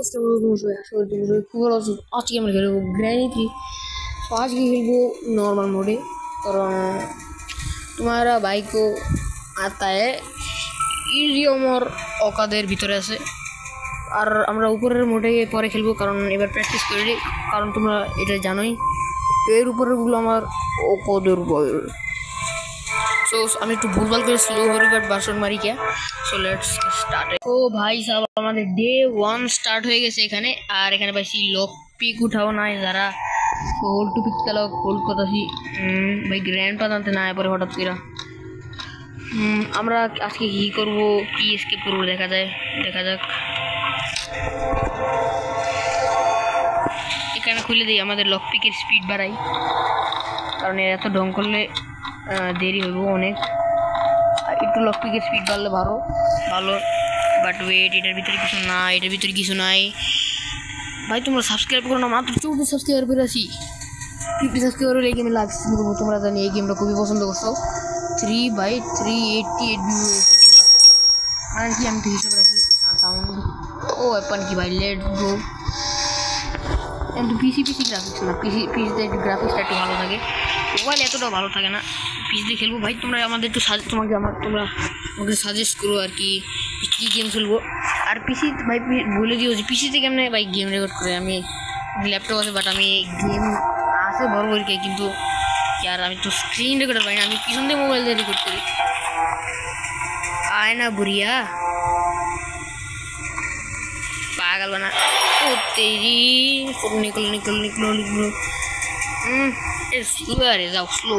estamos no juego, খুব ভালো আছো। আজকে আমরা খেলবো গ্র্যানি 3। তো আজকে খেলবো নর্মাল মোডে, কারণ তোমারা ভাই को आता है ইরিয়ম और অকাদের ভিতরে আছে। আর আমরা উপরের মোডে পরে খেলবো, কারণ এবার প্র্যাকটিস করি, কারণ তোমরা এটা জানোই এর উপরেরগুলো আমার অকাদের বয়। सो আমি একটু ভুলভাল করে স্লো হরিবাট ভার্সন মারি কে। So let's start. তো ভাই সাহেব আমাদের ডে 1 স্টার্ট হয়ে গেছে এখানে। আর এখানে পাইছি লক পিক উঠাও নাই যারা, সো হোল্ড টু পিক তালা হোল্ড করতেছি। ভাই গ্র্যান্ড পা জানতে না পরে হঠাৎ করে আমরা আজকে কি করব, কি স্কেপ করবো দেখা যাক। এখানে খুলে দিই, আমাদের লক পিকের স্পিড বাড়াই, কারণ এত ঢং করলে দেরি হইব অনেক। একটু লক পিকের স্পিড বাড়লে ভালো। বাট ওয়েট, এটার ভিতরে কিছু নাই ভাই। তোমরা সাবস্ক্রাইব করো না, মাত্র 14 সাবস্ক্রাইবার করে আছি। 50 সাবস্ক্রাইবার এই গেমে লাইভ স্ট্রিম করবো। তোমরা জানি এই গেমটা খুবই পছন্দ করছো। 3/388 ভিউ আর কি আমি তো হিসাব রাখি। সাউন্ড ও ওয়েপন কি ভাই, লেটস গো। কিন্তু পিসি গ্রাফিক্স না, পিসিতে গ্রাফিক্সটা একটু ভালো থাকে, মোবাইল এতটাও ভালো থাকে না। পিসিতে খেলবো ভাই, তোমরা আমাদের একটু তোমরা আমাকে সাজেস্ট করো আর কি কী গেম খেলবো। আর পিসি ভাই বলে দিও যে পিসিতে কেমনে ভাই গেম রেকর্ড করে। আমি ল্যাপটপ আছে, বাট আমি গেম আছে বড় বড়কে, কিন্তু यार আমি তো স্ক্রিন রেকর্ডার পাই না, আমি পিছন দিয়ে মোবাইল দিয়ে রেকর্ড করি। आए ना बुढ़िया पागल बना। ओ तेरी निकलो स्लो यार, जाओ स्लो।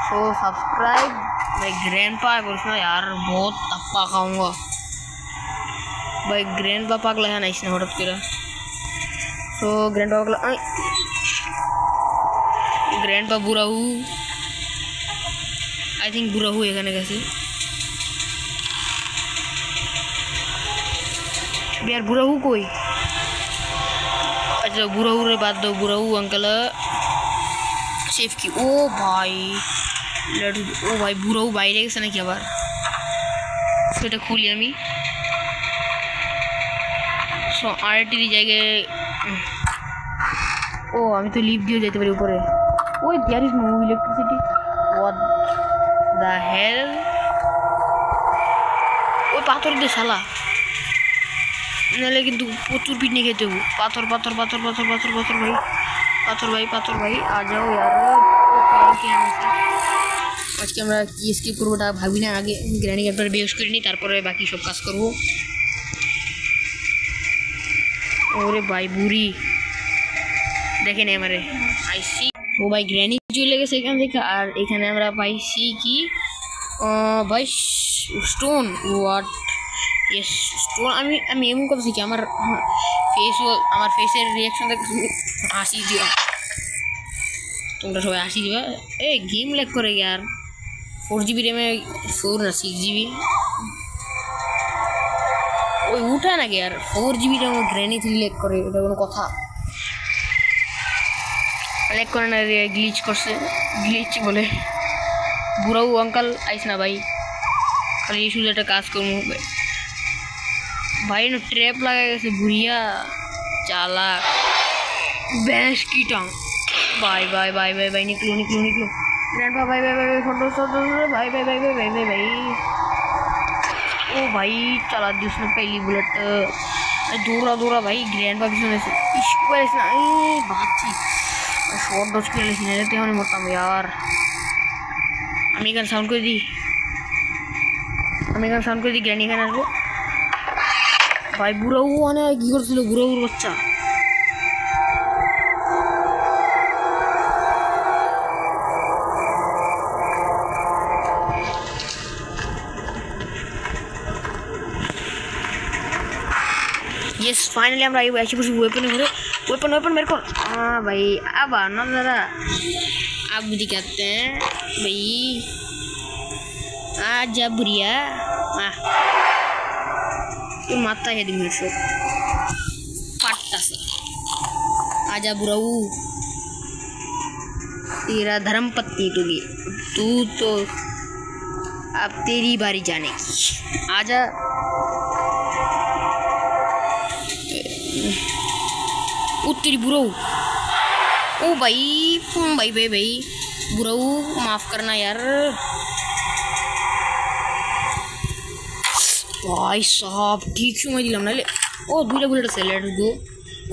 सो सब्सक्राइब भाई ग्रैंडपा बोलना यार, बहुत तप्पा खाऊंगा भाई। ग्रैंडपा पागल है ना इसने हटत करा। सो ग्रैंडपा पागल, ग्रैंडपा बुरा हूँ, आई थिंक बुरा हूँ এখানে গেছে। यार बुरा हूँ कोई, अच्छा बुरा हूँ रे बात दो। बुरा हूँ अंकल सेफ की। ओ भाई ओ भाई बुरा हूँ বাইরে গেছে নাকি আবার। সেটা খুলি আমি। সো আরটির জায়গায় ও আমি তো লিফট দিয়ে যেতে পারি উপরে। ওই there is no electricity, what the hell. ওই পাথর দিয়ে শালা, নাহলে কিন্তু প্রচুর পিটনি খেতে হবো। পাথর ভাই, পাথর ভাই আ যাও यार। আজকে আমরা কি স্কিপ করবো তা ভাবি না, আগে গ্র্যানি ক্যারেক্টার বেস করে নিই, তারপরে বাকি সব কাজ করবো। ওরে ভাই বুড়ি দেখে নে আমারে আইসি। ও ভাই গ্র্যানি চলে গেছে এখান থেকে। আর এখানে আমরা পাইছি কি ভাই স্টোন। What yes stone. আমি এমন কথা শিখি, আমার ফেসের রিয়াকশন দেখে হাসি দিও, তোমরা সবাই হাসি দিবা। এই গেম ল্যাগ করে यार। 4GB র্যামে 4 না 6GB ওই উঠা নাকি यार। 4GB র্যাম গ্র্যানি 3 ল্যাগ করে, এটা কোনো কথা? ল্যাগ করে না, গ্লিচ করছে, গ্লিচ বলে। বুড়াও আঙ্কাল আইস না ভাই, খালি শুধু একটা কাজ করবো भाई। ट्रैप लगा गया बुढ़िया चालाक भैंस की टांग। बाय निकलो ग्रैंडपा भाई फोटो भाई ओ भाई चला दी उसने पहली बुलेट। दौड़ा भाई ग्रैंडपा पीछे से इसको ना बात शॉर्ट डॉज के लिए मरताम यार। আমি এখানে সাউন্ড করে দিই গ্র্যানি এখানে আসবো ভাই। বুড়াও মানে কি করছিল বুড়াউর বাচ্চা। यस फाइनली আমরা এসে বসে ওয়েপন मेरे को। हाँ भाई अब आना जरा, अब दिखाते हैं भाई। आजा बुढ़िया तो माता है दिन में पट्टा सा। आजा बुराऊ, तेरा धर्म पत्नी तू तो अब तेरी बारी जाने की। आजा तेरी बुराऊ। ओ भाई भाई भाई भाई बुराऊ माफ करना यार। भाई साहब ठीक समय दिलाम ना ले। ओ दुइटा बुलेट আছে, লেটস গো।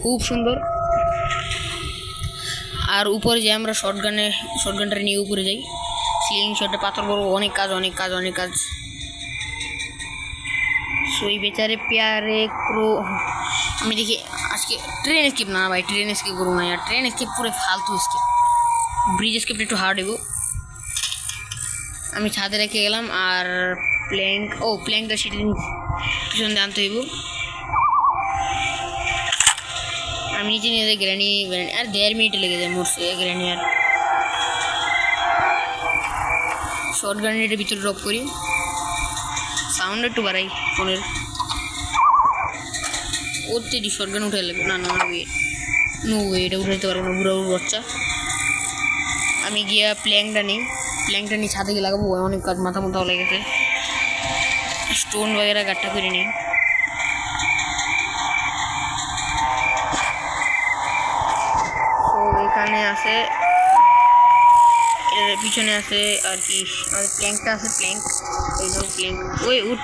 খুব সুন্দর। আর উপরে যে আমরা শটগানটা নিয়ে উপরে যাই, স্লিং শটে পাথর বড়, অনেক কাজ অনেক কাজ অনেক কাজ। সো এই বেচারে প্যারে ক্রো। আমি দেখি আজকে ট্রেন স্কিপ না ভাই, ট্রেন স্কিপ করবো না यार, ট্রেন স্কিপ পুরো ফালতু স্কিপ। ব্রিজ স্কিপ একটু হার্ড হইব। আমি ছাদে রেখে গেলাম। আর প্ল্যাঙ্কটা সেটা পিছন দিয়ে আনতে হইব। আমি নিচে নিয়ে যাই গ্র্যানি আর 1.5 মিনিট লেগে যায় মরছে গ্র্যানি। আর শর্ট গানের এটা ভিতরে ড্রপ করি, সাউন্ড একটু বাড়াই ফোনের। ওর তেরি শর্ট গান উঠে লাগবে। না না নো ওয়ে, এটা উঠাইতে পারবো না, বুড়া বাচ্চা। আমি গিয়া প্ল্যাঙ্কটা নিয়ে ছাদে গিয়ে লাগাবো। অনেক কাজ, মাথা মাথাও লেগেছে। স্টোন वगैरह গাট্টা করে নিই। তো এখানে আছে, এর পিছনে আছে আর কি আমাদের প্ল্যাঙ্কটা আছে। প্ল্যাঙ্ক ওই উঠ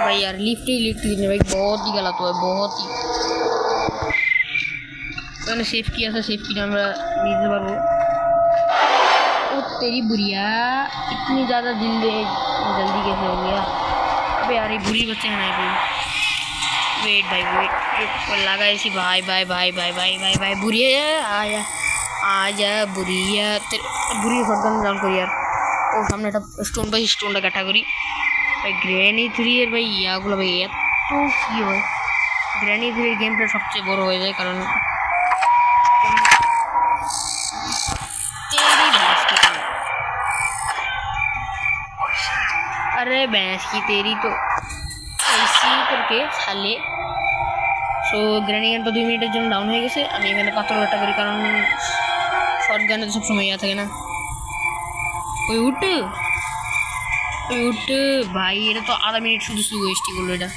भाई यार। लिफ्ट गिरने भाई बहुत ही गलत हुआ है, बहुत ही। मैंने सेफ किया था, सेफ किया हमरा नीचे पारबो। ओ तेरी बुढ़िया, इतनी ज़्यादा जल्दी कैसे हो गया? अबे यार ये बुरी बच्चे हैं ना कोई। वेट भाई वेट लगा ऐसी। भाई भाई भाई भाई भाई भाई भाई बुढ़िया आजा बुढ़िया। बुढ़ी शॉटगन डाउन करी यार। ओ सामने একটা স্টোনটা কাটা করি ভাই। গ্র্যানি 3 এর ভাই ইয়াগুলো ভাই এত কি হয়। গ্র্যানি 3 এর গেমটা সবচেয়ে বড় হয়ে যায়, কারণ अरे भैंस की तेरी तो ऐसी करके साले। सो ग्रैनी गन तो 2 मिनिटेर জন্য ডাউন হয়ে গেছে। আমি এখানে পাথর কাটা করি, কারণ শর্ট গানে তো সবসময় ইয়া থাকে না। ওই উঠ ভাই, এটা তো আধা মিনিট শুধু ওয়েস্টই করলো এটা।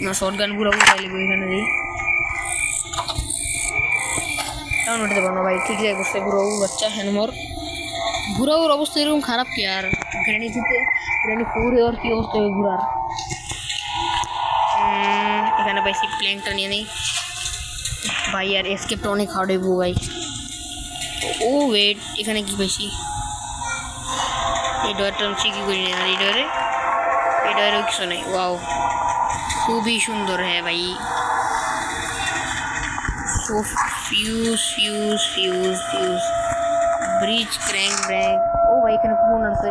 না শর্ট গান পুরো উঠাই লিখবো এখানে দিই। ডাউন উঠতে পারবো না ভাই, ঠিক জায়গায় বসতে। বুড়াও বাচ্চা হ্যানমর। বুড়াওর অবস্থা এরকম খারাপ কি আর? গ্র্যানি 4 আর কি অবস্থা হবে বুড়ার। এখানে পাইছি, প্ল্যাঙ্কটা নিয়ে নেই ভাই। আর এসকেপটা অনেক হার্ড হইব ভাই। ও ওয়েট, এখানে কি পাইছি? এই ডোরটা আমি কি করি না। আর এই ডোরেও কিছু নেই। ওয়াও খুবই সুন্দর হ্যাঁ ভাই। সো ফিউজ ব্রিজ ক্র্যাঙ্ক ব্র্যাঙ্ক। ও ভাই এখানে কোন আছে?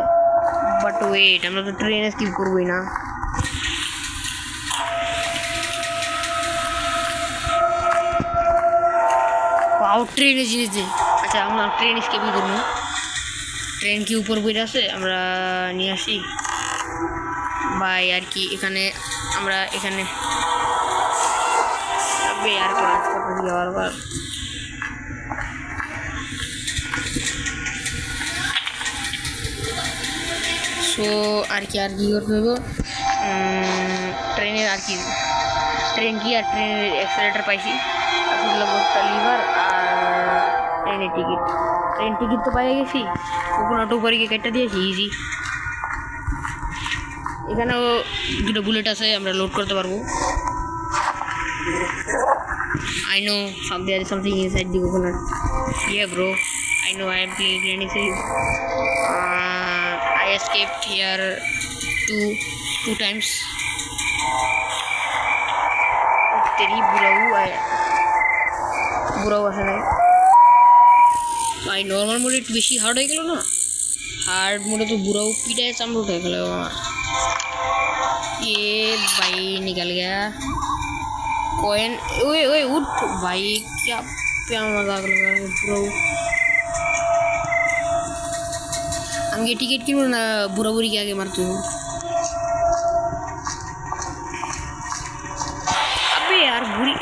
বাট ওয়েট, আমরা তো ট্রেনে স্কিপ করবোই না। পাও ট্রেনে জিনিসে। আচ্ছা আমরা ট্রেন স্কিপই করবো। ট্রেন কি উপর বইটা আছে, আমরা নিয়ে আসি ভাই। আর কি এখানে আমরা এখানে আর ক্লাস করতে বারবার। সো আর কি করতে হইব ট্রেনের। আর কি ট্রেনের অ্যাক্সেলেটার পাইছি, লিভার আর ট্রেনের টিকিট তো পাই গেছি। কোকোনাট উপরে গিয়ে কেটে দিয়েছি ইজি। এখানেও 2টা বুলেট আছে, আমরা লোড করতে পারবো। I know there is something inside the coconut. Yeah bro, I know I am playing Granny 3. I escaped here two times. तेरी बुराऊ আসে নাই ভাই। নর্মাল মোডে একটু বেশি হার্ড হয়ে গেল না? हार्ड मोडे तो बुरा पीटा है चामड़ उठा गया। ये भाई निकल गया कॉइन। ओए ओए उठ भाई, क्या क्या मजाक लगा पूरा। हमें टिकट क्यों ना बुरा बुरी के आगे मारते हो। अबे यार बुरी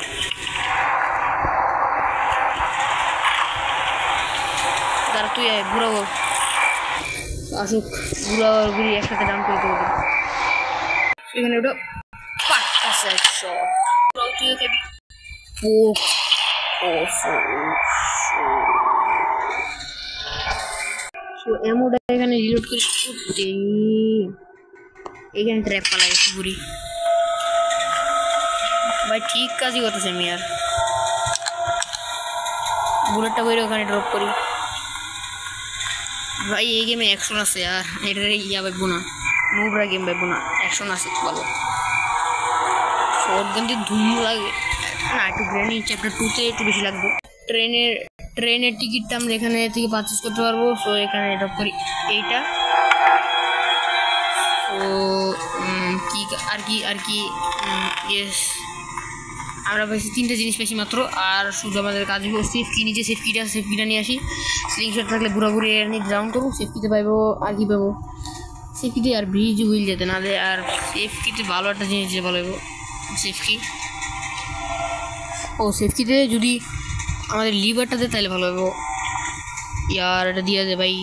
तू है बुरा वो আসুক, বুড়া আর বুড়ি একসাথে ডাউন করে দেবো। এখানে ওটা পাক্কা সেট শট। এমনটা এখানে রিলোড করে করতে এখানে ট্র্যাপ পালাইছি বুড়ি ভাই, ঠিক কাজই করতেছে আমি। আর বুলেটটা বইরে ওখানে ড্রপ করি ভাই। এই গেমে অ্যাকশন আছে আর এটা ইয়া পাইবো না, নোবরা গেম পাইবো না, অ্যাকশন আছে ভালো। শর্টগান দিয়ে ধুম লাগে না, একটু গ্রেনেড চ্যাপ্টার 2-তে একটু বেশি লাগবে। ট্রেনের টিকিটটা আমরা এখানে থেকে পারচেস করতে পারবো। সো এখানে ড্রপ করি এইটা। তো কি আর কি ইয়েস, আমরা পাইছি 3টে জিনিস পেয়েছি মাত্র। আর শুধু আমাদের কাজ হলো সেফ কি, নিচে সেফ কিটা নিয়ে আসি। স্লিংশট থাকলে ঘুরাঘুরি নিয়ে ডাউন করবো। সেফ কিতে পাইবো আর কি পাবো, সেফ কিতে আর ব্রিজ হুইল যেতে না দে। আর সেফ কিতে ভালো একটা জিনিস যে ভালো হইব সেফ কি। ও সেফ কিতে যদি আমাদের লিভারটা দেয় তাহলে ভালো হইব। ইয়ার এটা দিয়ে দে ভাই।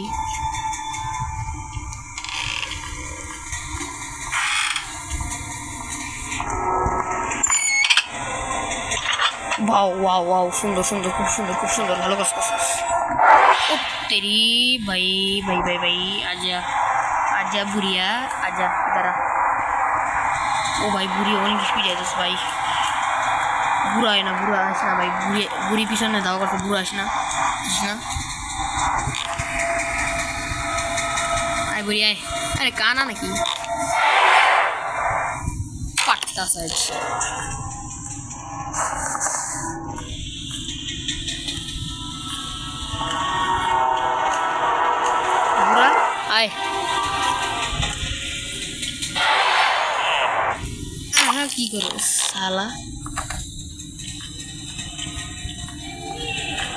वाओ वाओ वाओ, सुंदर सुंदर, खूब सुंदर, भालो कस ओ तेरी भाई भाई भाई भाई, आजा आजा बुढ़िया, आजा इधर आ। ओ भाई बुढ़ी ओनी स्पीड है दस भाई, बुरा है ना, बुरा आस ना भाई, बुरी पीछे ने दाव करते, बुरा आस ना आए बुढ़िया है। अरे काना ना की पट्टा साइड आए। की करो साला।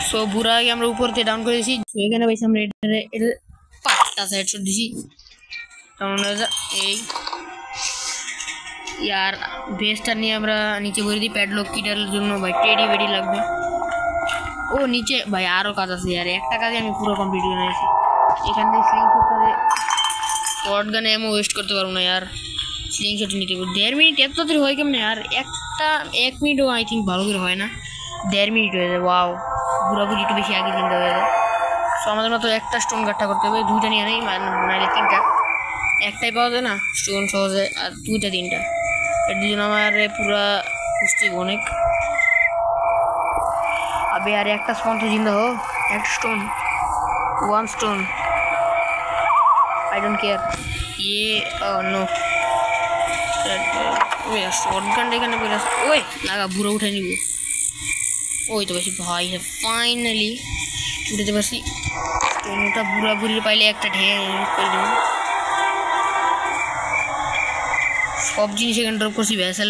सो बुरा आगे আমরা উপর থেকে ডাউন করে দিয়েছি। এখানে ভাই আমরা এটা পাঁচটা সাইড শট দিছি। ডাউন হয়ে যা এই यार বেসটা নিয়ে আমরা নিচে ভরে দিই প্যাডলক কিটার জন্য ভাই। টেডি বেডি লাগবে। ও নিচে ভাই আরো কাজ আছে यार, একটা কাজে আমি পুরো কমপ্লিট করে নিয়েছি। এখান থেকে স্লিংশটে শটগানে এমন ওয়েস্ট করতে পারবো না यार। স্লিংশট নিতে 1.5 মিনিট এত তাড়াতাড়ি হয় কেমনে यार? 1 মিনিটও আই থিঙ্ক ভালো করে হয় না, 1.5 মিনিট হয়ে যায়। ওয়াও, বুড়াবুড়ি একটু বেশি আগে চিন্তা হয়ে যায়। সো আমাদের মতো একটা স্টোন গাঠটা করতে হবে, 2টা নিয়ে নেই নাইলে 3টা। একটাই পাওয়া যায় না স্টোন সহজে, আর 2টা 3টা। এর জন্য আমার পুরা খুঁজতে অনেক। अबे यार एक स्पॉन तो जिंदा हो, एक stone, 1 stone, I don't care. ये नो ओए शॉटगन এখানে পড়ে আছে। ওই লাগা বুড়ো উঠে নিব। ওই তো বেশি ভাই ফাইনালি উঠতে পারছি। স্টোনটা বুড়া বুড়ি পাইলে একটা ঢের করে দেব। সব জিনিস এখানে ড্রপ করছি, ভেসেল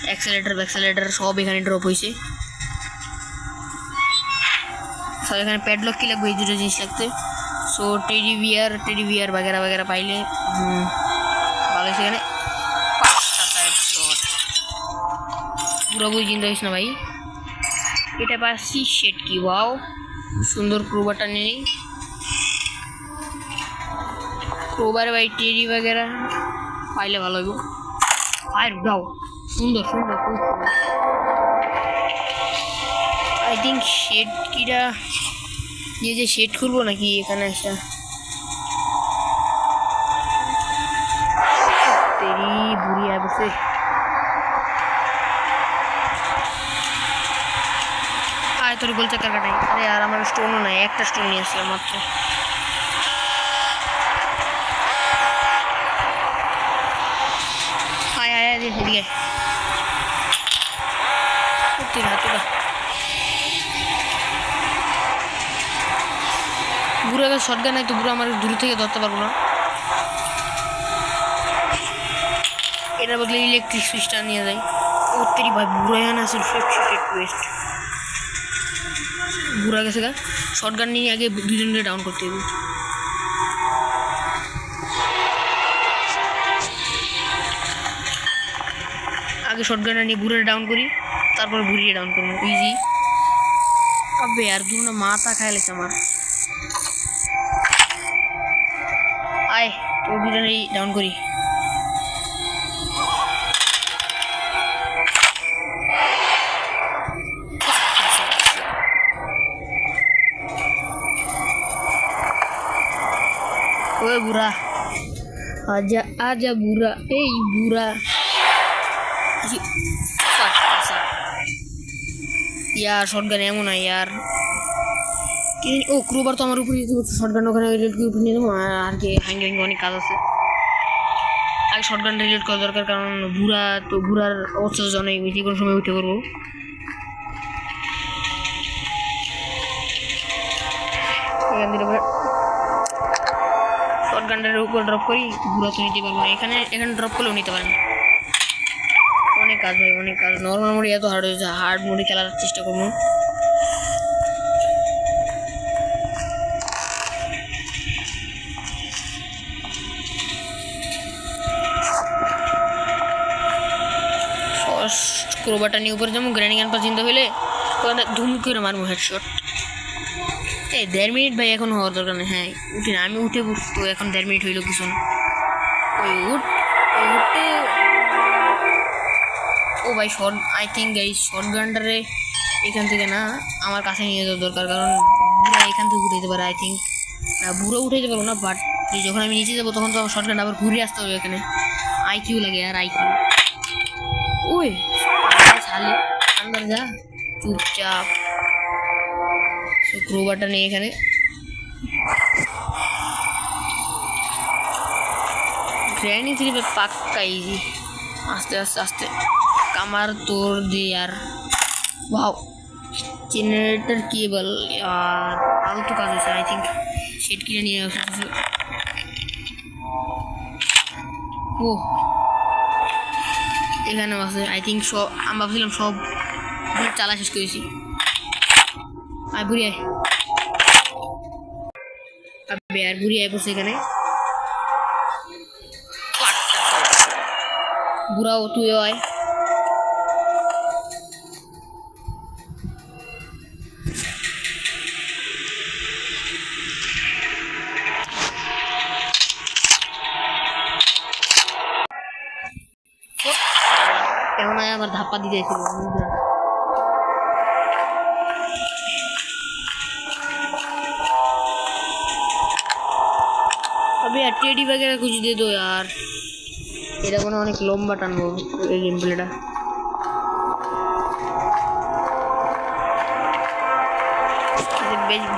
অ্যাক্সেলেরেটর সব এখানে ড্রপ হয়েছে। সো এখানে প্যাডলক কি লাগবে, এই দুটো জিনিস লাগতে। সো টেডি বিয়ার वगैरह পাইলে ভালো। সেখানে পুরোপুরি জিন্দা হইস না ভাই। এটা পাচ্ছি শেট কি, ওয়াও সুন্দর। ক্রোবারটা নেই, ক্রোবার ভাই টেডি वगैरह পাইলে ভালো হইব। ফায়ার দাও, সুন্দর খুব সুন্দর। আই থিঙ্ক শেড কিটা ये যে শেড খুলবো নাকি এখানে একটা তেরি বুড়ি আসছে। আয় তোর গোল চাকার কাটাই। আরে यार আমার স্টোনও নাই, একটা স্টোন নিয়ে আসলাম মাত্র। আয় আয় এদিকে তুই হাতুটা। বুড়ো আগে শটগান নাই তো বুড়ো আমার দূর থেকে ধরতে পারবো না। এটার বদলে ইলেকট্রিক সুইচটা নিয়ে যাই। ও তেরি ভাই বুড়ো এখানে আছে ওয়েস্ট। বুড়া গেছে গা, শটগান নিয়ে আগে দুজনকে ডাউন করতে হবে। আগে শটগানটা নিয়ে বুড়ে ডাউন করি, তারপর বুড়িয়ে ডাউন করবো, ইজি। আবে यार দুটো মাথা খাই লেছে আমার। ও দুটা নেই ডাউন করি। ওই বুড়া आजा आजा बुरा ए बुरा यार शॉटगन एमन ना यार ओ क्रूबर तो আমার উপরে শটগান ওখানে রিলোড করে উপরে নিয়ে দেবো আর কি হ্যাঙ্গিং অনেক কাজ আছে আগে শটগান রিলোড করা দরকার কারণ বুড়া তো বুড়ার অবস্থা জানাই যে কোনো সময় উঠে করবো এখান থেকে শটগানের উপর ড্রপ করি বুড়া তো নিতে পারবো না এখানে ড্রপ করলেও নিতে পারেন অনেক কাজ ভাই অনেক কাজ নর্মাল মোডে এত হার্ড হয়েছে হার্ড মোডে খেলার চেষ্টা করবো ক্রোবাটা নিয়ে উপরে যাবো গ্র্যান্ড গান পাস চিন্তা হইলে ধুম করে মারবো হেডশট এই 1.5 মিনিট ভাই এখন হওয়ার দরকার নেই হ্যাঁ উঠি না আমি উঠে তো এখন 1.5 মিনিট হইলো কিছু না ওই উঠে ও ভাই শর্ট আই থিঙ্ক এই শর্ট গানটারে এখান থেকে না আমার কাছে নিয়ে যাওয়া দরকার কারণ বুড়া এখান থেকে উঠে যেতে পারে আই থিঙ্ক না বুড়ো উঠে যেতে পারবো না বাট যখন আমি নিচে যাবো তখন তো আমার শর্ট গানটা আবার ঘুরে আসতে হবে এখানে আইকিউ লাগে আর আইকিউ ওই ছালে আন্দার যা চুপচাপ ক্রোবারটা নেই এখানে গ্র্যানি থ্রি পাক্কা ইজি আস্তে আস্তে আস্তে কামার তোর দে यार वाओ जनरेटर केबल यार ফালতু কাজ আছে আই থিঙ্ক সেট কিনে নিয়ে আসছে ও এখানে আছে আই থিঙ্ক সব আমি ভাবছিলাম সব চালা শেষ করেছি আয় বুড়ি আয় আবে আর বুড়ি আয় বসে এখানে বুড়াও তুইও আয় এখন আবার ধাপ্পা দিয়ে যাইছিল अबे यार टेडी वगैरह कुछ दे दो यार ये देखो ना अनेक लंबा टानबो এই গেম প্লেটা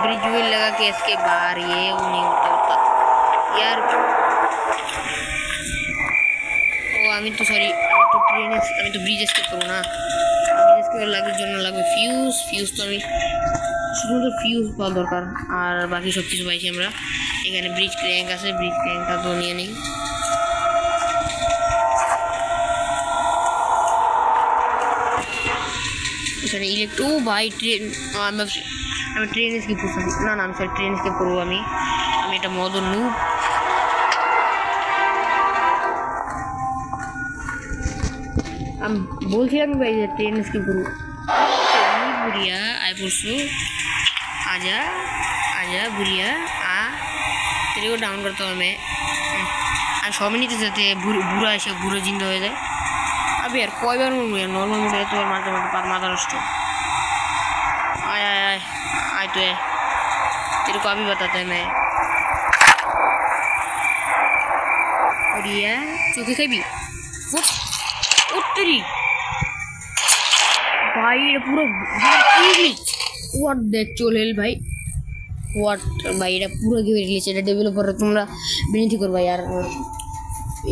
ब्रिज व्हील लगा के इसके बाहर ये नहीं होता यार ओ আমি তো সরি আমি তো ব্রিজ স্কেপ করব না ব্রিজ স্কেপ লাগার জন্য লাগবে ফিউজ তো আমি শুধু ফিউজ পাওয়া দরকার আর বাকি সব কিছু পাইছি আমরা এখানে ব্রিজ ক্র্যাঙ্ক আছে ব্রিজ ক্র্যাঙ্কটা তো নিয়ে নেই এখানে ইলেকট্রো বাই ট্রেন আমি ট্রেন স্কিপ করছি না আমি সরি ট্রেন স্কিপ করবো আমি এটা মদন নু আমি বলছিলাম ভাই যে ট্রেন স্কিপ করবো बुढ़िया आए पुरसू आजा आजा बुढ़िया आ तेरे को डाउन करता हूँ मैं आज 6 मिनट से बुरा ऐसे बुरा जिंदा हो जाए अब यार कोई बार मुझे यार नॉर्मल मुझे तो यार मारते मारते पार माता रस्ट आय आय आय आय तो है तेरे को अभी बताते हैं मैं बुढ़िया चौकी खाई भी उत्तरी भाई ये पूरा व्हाट दैट चोलेल भाई व्हाट भाई এটা পুরো গেম গ্লিচ এটা ডেভেলপার তোমরা বিনতি করবা यार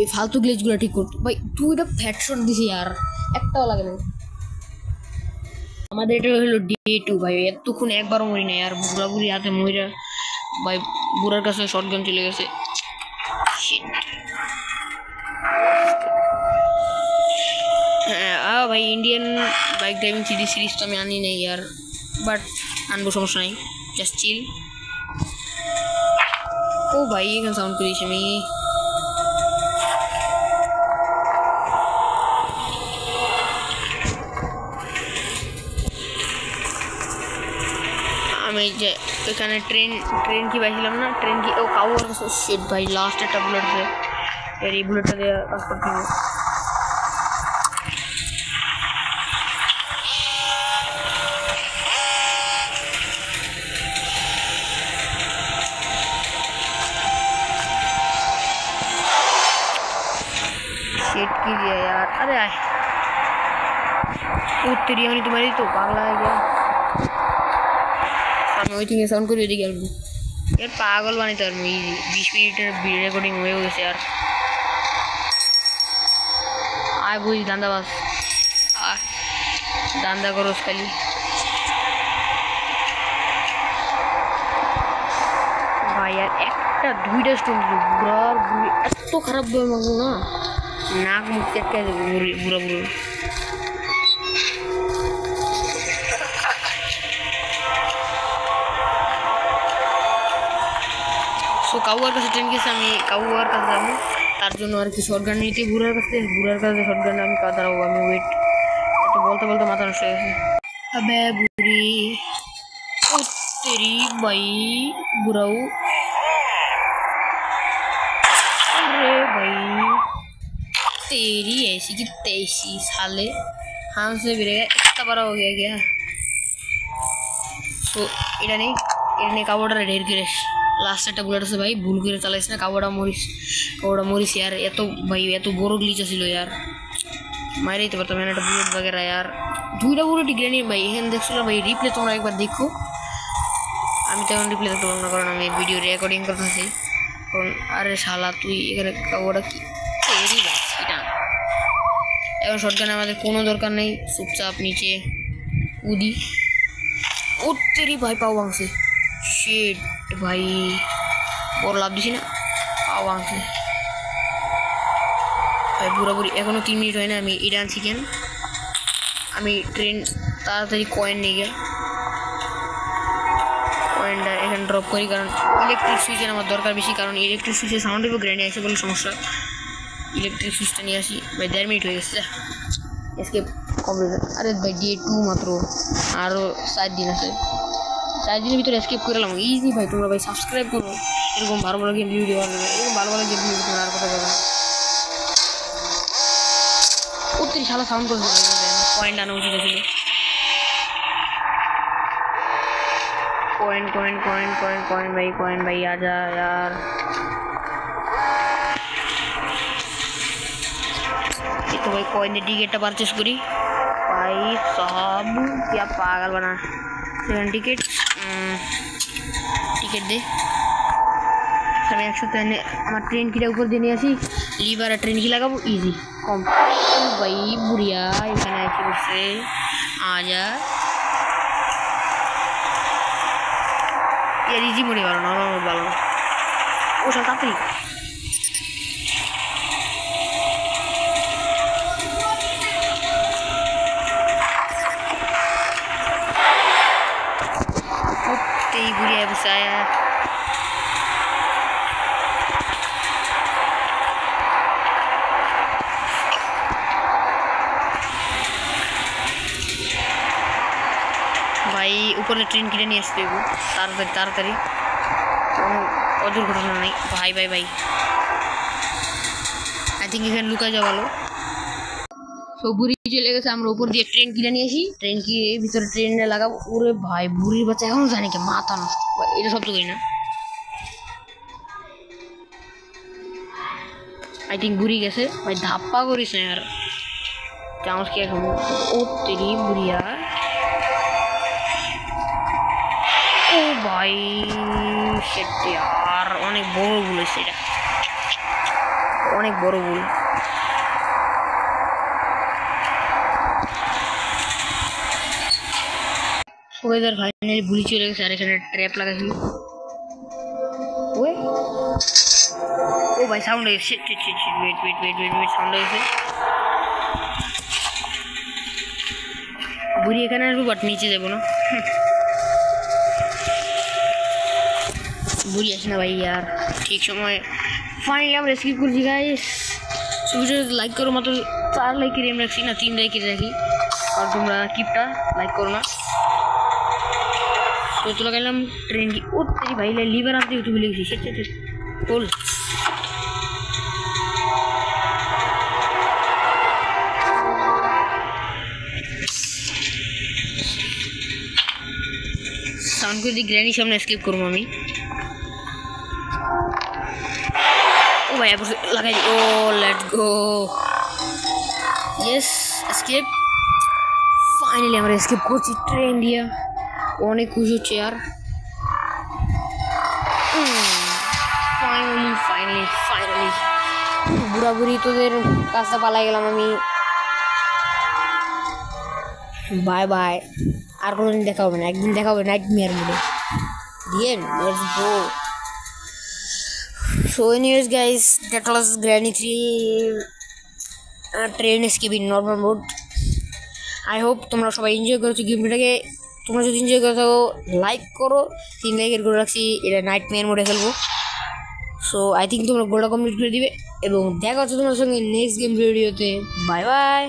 এই ফালতু গ্লিচগুলো ঠিক করতে ভাই তুই এটা ফ্যাট শট দিছিস यार একটাও লাগে না আমাদের এটা হলো ডে 2 ভাই এতক্ষণ একবারও মরি না यार বুড়া বুড়ি হাতে মইরা ভাই বুড়ার কাছে শটগান চলে গেছে শিট भाई इंडियन बाइक ड्राइविंग सीरीज तो मैं आनी नहीं यार बट आनबो समस्या नहीं जस्ट चिल ओ भाई ये साउंड करिस আমি যে এখানে ট্রেন কি পাইছিলাম না ট্রেন কি ও কাউয়ার শিট ভাই লাস্ট একটা বুলেট আছে यार ये बुलेट दे पास करती हूँ शेट की दिया यार अरे आए वो तेरी होनी तुम्हारी तो पागला है क्या सामने वही थी साउंड करिए देखिए यार पागल वाली तो मुझे 20 मिनट वीडियो रिकॉर्डिंग हुए हुए से यार आए बुझ धंधा बस धंधा करो उसका लिए भाई यार एक दुईटा स्टोन बुरा तो खराब दो मांगू ना नाक मुख चेक कर बुरा बुरा सो काउआर का ट्रेन के सामने काउआर का सामने तार जो नॉर की शॉटगन नहीं थी बुरार का शॉटगन नाम का धरा हुआ मैं वेट तो बोलते बोलते माथा नष्ट है अबे बुरी ओ तेरी भाई बुराऊ अरे भाई तेरी ऐसी की तैसी साले हमसे भी रहेगा इतना बड़ा हो गया क्या तो इन्हें कावड़ा ढेर की रेस लास्ट একটা বুলেট আছে ভাই ভুল করে চালাইছ না কাওড়া মরিস यार এত ভাই এত বড় গ্লিচ ছিল यार মাইরে দিতে পারতাম একটা বুলেট वगैरह यार দুইটা বুলেট গ্রেনেড ভাই এখানে দেখছিল ভাই রিপ্লে তোমরা একবার দেখো আমি তো রিপ্লে দেখতে পারলাম না কারণ আমি ভিডিও রেকর্ডিং করতেছি কারণ আরে শালা তুই এখানে কাওড়া কি তেরি বাচ্চাটা এখন শটগান আমাদের কোনো দরকার নেই চুপচাপ নিচে উদি ও তেরি ভাই পাও ভাঙছে शिट भाई और लाभ दी ना आवाज से भाई बुरा बुरी एखोनो 3 मिनट है ना আমি ইরান চিকেন আমি ট্রেন তাড়াতাড়ি কয়েন নিয়ে গিয়ে কয়েনটা এখানে ড্রপ করি কারণ ইলেকট্রিক সুইচের আমার দরকার বেশি কারণ ইলেকট্রিক সুইচের সাউন্ড একটু গ্র্যান্ড আসে বলে সমস্যা ইলেকট্রিক সুইচটা নিয়ে আসি ভাই 1.5 মিনিট হয়ে গেছে এসকেপ কমপ্লিট আরে ভাই ডে 2 মাত্র আরো 7 দিন আছে 4 দিনের ভিতরে এসকেপ করে নিলাম ইজি ভাই তোমরা ভাই সাবস্ক্রাইব করো এরকম ভালো ভালো গেম ভিডিও বানাবো এরকম ভালো ভালো গেম ভিডিও তোমরা আর কথা বলবে উত্তরি শালা সাউন্ড করে দিল পয়েন্ট আনা উচিত ছিল কয়েন ভাই आजा यार ये तो भाई कॉइन दे टिकट परचेस करी भाई साहब क्या पागल बना टिकट दे আমি একসাথে আমার ট্রেন কিটা উপর দিয়ে নিয়ে আসি লিভার ট্রেন কি লাগাবো ইজি কম ভাই বুড়িয়া এখানে এসে বসে আজা यार इजी मोडे ভালো না নরমাল ভালো না ও সব তাড়াতাড়ি तेरी बुढ़िया बसाया भाई ऊपर से ट्रेन किने नहीं आसते वो तार अदूर घटना नहीं भाई भाई भाई आई थिंक एखाने लुका जा ভালো সো বুড়ি চলে গেছে আমরা উপর দিয়ে ট্রেন কিনে নিয়ে আসি ট্রেন কি ভিতরে ট্রেনে লাগাবো ওরে ভাই বুড়ির বাচ্চা এখন জানি কি মাথা নষ্ট এটা সব তো কই না आई थिंक बुरी कैसे भाई धाप्पा करिस ना यार चांस क्या खाऊं ओ तेरी बुढ़िया ओ भाई शिट यार অনেক বড় ভুল হয়েছে এটা অনেক বড় ভুল सो इधर फाइनली बुली चले गए सारे खाने ट्रैप लगा ছিল ओए ओ भाई साउंड है शिट वेट साउंड है बुरी এখানে আসবো বাট নিচে যাব না बुरी আসে না ভাই यार ঠিক সময় ফাইনালি আমরা স্কিপ করছি गाइस সো ভিডিও লাইক করো মাত্র 4 লাইক এর রাখছি না 3 লাইক এর রাখি আর তোমরা কিপটা লাইক করো না तो चलो गए हम ट्रेन की ओ तेरी भाई ले लीवर आते यूट्यूब लिखी शिट बोल ডাউন করে দিই, গ্র্যানির সামনে এসকেপ করবো আমি। ও ভাই লাগাই দিই। ও let's go, yes escape. Finally আমরা এসকেপ করছি ট্রেন দিয়ে, অনেক খুশি হচ্ছে আর। ফাইনালি ফাইনালি ফাইনালি বুড়াবুড়ি তোদের কাছে পালাই গেলাম আমি। বাই বাই, আর কোনোদিন দেখা হবে না, একদিন দেখা হবে নাইটমেয়ার মোডে। দিয়ে let's go. So anyways guys, that was Granny 3 train escape in normal mode. I hope তোমরা সবাই এনজয় করেছো গেমটাকে। তোমরা যদি এনজয় করে থাকো লাইক করো, 3 লাইকের করে রাখছি, এটা নাইটমেয়ার মোডে খেলবো। সো আই থিঙ্ক তোমরা গোলটা কমপ্লিট করে দিবে এবং দেখা হচ্ছে তোমার সঙ্গে নেক্সট গেম ভিডিওতে। Bye bye.